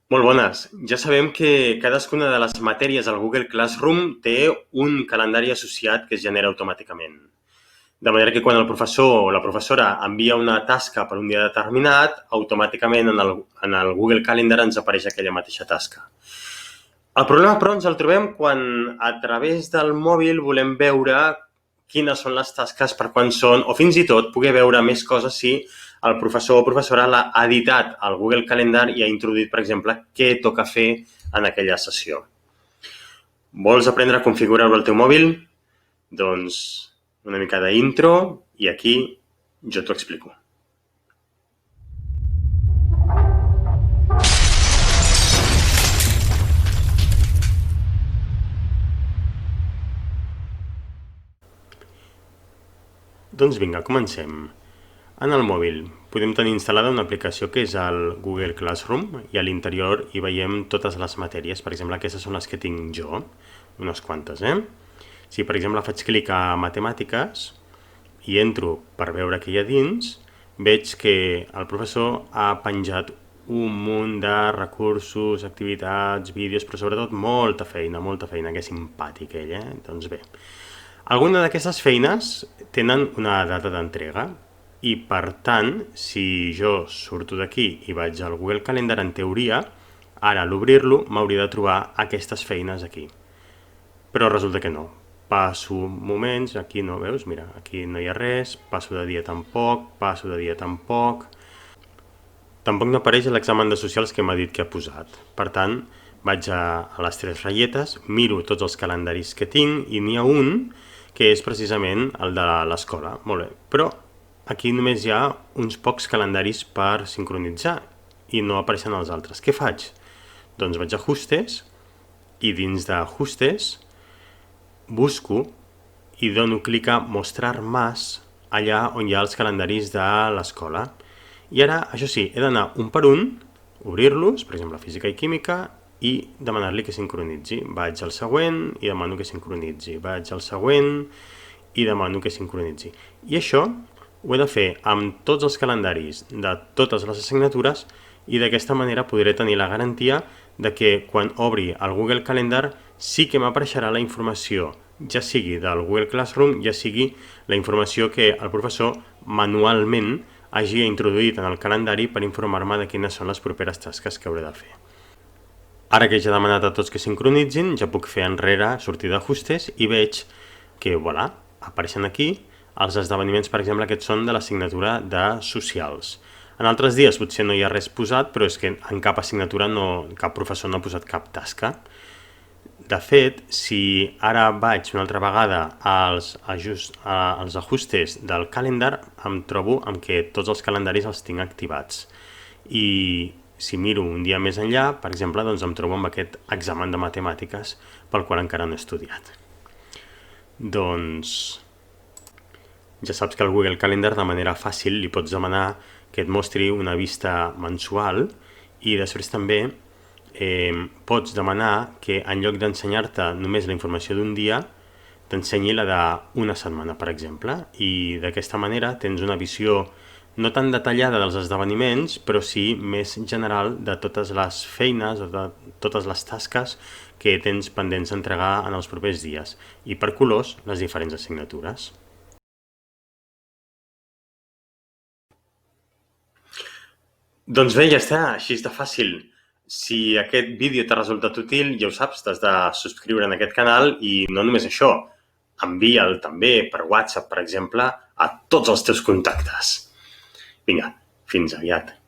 Molt bones. Ja sabem que cadascuna de les matèries al Google Classroom té un calendari associat que es genera automàticament. De manera que quan el professor o la professora envia una tasca per un dia determinat, automàticament en el Google Calendar ens apareix aquella mateixa tasca. El problema, però, ens el trobem quan a través del mòbil volem veure quines són les tasques, per quan són, o fins i tot poder veure més coses si el professor o professora l'ha editat al Google Calendar i ha introduït, per exemple, què toca fer en aquella sessió. Vols aprendre a configurar-ho al teu mòbil? Doncs una mica d'intro i aquí jo t'ho explico. Doncs vinga, comencem. En el mòbil podem tenir instal·lada una aplicació que és el Google Classroom i a l'interior hi veiem totes les matèries. Per exemple, aquestes són les que tinc jo, unes quantes, Si, per exemple, faig clic a Matemàtiques i entro per veure què hi ha dins, veig que el professor ha penjat un munt de recursos, activitats, vídeos, però sobretot molta feina, que simpàtic ell, Doncs bé, alguna d'aquestes feines tenen una data d'entrega i, per tant, si jo surto d'aquí i vaig al Google Calendar, en teoria, ara a l'obrir-lo m'hauria de trobar aquestes feines aquí. Però resulta que no. Passo moments, aquí no veus, mira, aquí no hi ha res, passo de dia tampoc, passo de dia tampoc. Tampoc no apareix l'examen de socials que m'ha dit que ha posat. Per tant, vaig a les 3 ratlletes, miro tots els calendaris que tinc i n'hi ha un que és precisament el de l'escola. Molt bé, però aquí només hi ha uns pocs calendaris per sincronitzar i no apareixen els altres. Què faig? Doncs vaig a Ajustes i dins d'Ajustes busco i dono clic a Mostrar más allà on hi ha els calendaris de l'escola. I ara, això sí, he d'anar un per un, obrir-los, per exemple, Física i Química, i demanar-li que sincronitzi. Vaig al següent i demano que sincronitzi. Vaig al següent i demano que sincronitzi. I això ho he de fer amb tots els calendaris de totes les assignatures i d'aquesta manera podré tenir la garantia de que quan obri el Google Calendar sí que m'apareixerà la informació, ja sigui del Google Classroom, ja sigui la informació que el professor manualment hagi introduït en el calendari per informar-me de quines són les properes tasques que hauré de fer. Ara que ja he demanat a tots que sincronitzin, ja puc fer enrere, sortir d'Ajustes i veig que, voilà, apareixen aquí els esdeveniments, per exemple, aquests són de l'assignatura de Socials. En altres dies potser no hi ha res posat, però és que en cap assignatura cap professor no ha posat cap tasca. De fet, si ara vaig una altra vegada als ajustes del calendar, em trobo amb que tots els calendaris els tinc activats. I si miro un dia més enllà, per exemple, doncs em trobo amb aquest examen de matemàtiques pel qual encara no he estudiat. Doncs ja saps que al Google Calendar de manera fàcil li pots demanar que et mostri una vista mensual i després també pots demanar que en lloc d'ensenyar-te només la informació d'un dia, t'ensenyi la d'una setmana, per exemple, i d'aquesta manera tens una visió no tan detallada dels esdeveniments, però sí més general de totes les feines o de totes les tasques que tens pendents d'entregar en els propers dies, i per colors les diferents assignatures. Doncs bé, ja està, així de fàcil. Si aquest vídeo t'ha resultat útil, ja ho saps, t'has de subscriure en aquest canal i no només això, envia'l també per WhatsApp, per exemple, a tots els teus contactes. Vinga, fins aviat.